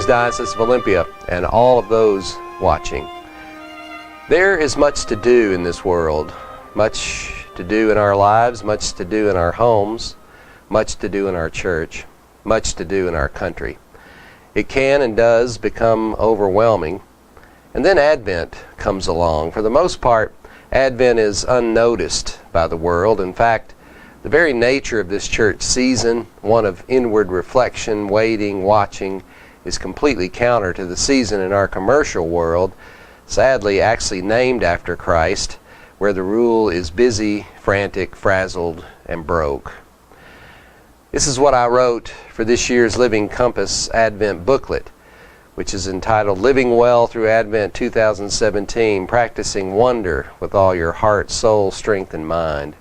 Greetings, Diocese of Olympia, and all of those watching. There is much to do in this world, much to do in our lives, much to do in our homes, much to do in our church, much to do in our country. It can and does become overwhelming, and then Advent comes along. For the most part, Advent is unnoticed by the world. In fact, the very nature of this church season, one of inward reflection, waiting, watching, is completely counter to the season in our commercial world, sadly actually named after Christ, where the rule is busy, frantic, frazzled, and broke. This is what I wrote for this year's Living Compass Advent booklet, which is entitled Living Well Through Advent 2017, Practicing Wonder with All Your Heart, Soul, Strength, and Mind.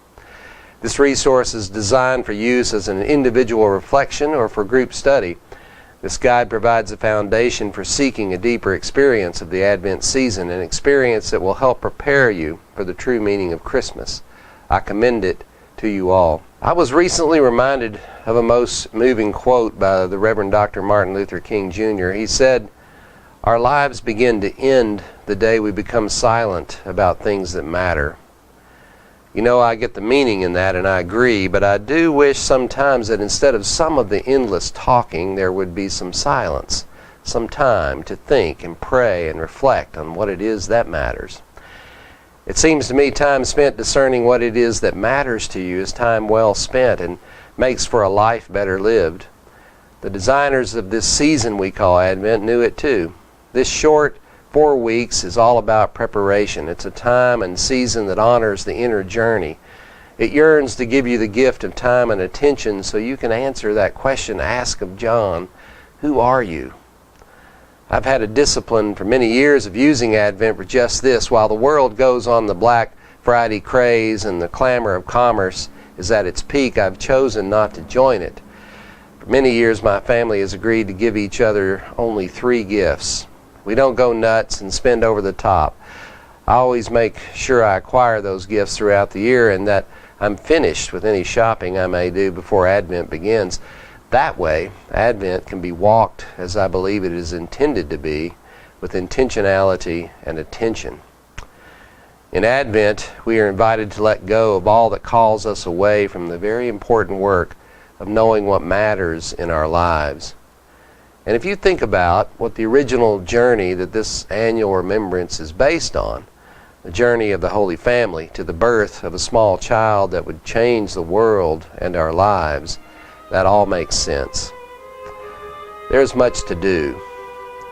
This resource is designed for use as an individual reflection or for group study. This guide provides a foundation for seeking a deeper experience of the Advent season, an experience that will help prepare you for the true meaning of Christmas. I commend it to you all. I was recently reminded of a most moving quote by the Reverend Dr. Martin Luther King Jr. He said, "Our lives begin to end the day we become silent about things that matter." You know, I get the meaning in that, and I agree, but I do wish sometimes that instead of some of the endless talking, there would be some silence, some time to think and pray and reflect on what it is that matters. It seems to me time spent discerning what it is that matters to you is time well spent and makes for a life better lived. The designers of this season we call Advent knew it too. This short 4 weeks is all about preparation. It's a time and season that honors the inner journey. It yearns to give you the gift of time and attention so you can answer that question asked of John, who are you? I've had a discipline for many years of using Advent for just this. While the world goes on the Black Friday craze and the clamor of commerce is at its peak, I've chosen not to join it. For many years my family has agreed to give each other only 3 gifts. We don't go nuts and spend over the top. I always make sure I acquire those gifts throughout the year and that I'm finished with any shopping I may do before Advent begins. That way, Advent can be walked as I believe it is intended to be, with intentionality and attention. In Advent, we are invited to let go of all that calls us away from the very important work of knowing what matters in our lives. And if you think about what the original journey that this annual remembrance is based on, the journey of the Holy Family to the birth of a small child that would change the world and our lives, that all makes sense. There's much to do.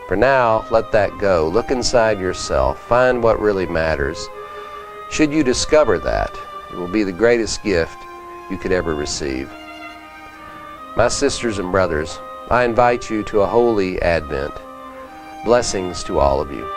For now, let that go. Look inside yourself. Find what really matters. Should you discover that, it will be the greatest gift you could ever receive. My sisters and brothers, I invite you to a holy Advent. Blessings to all of you.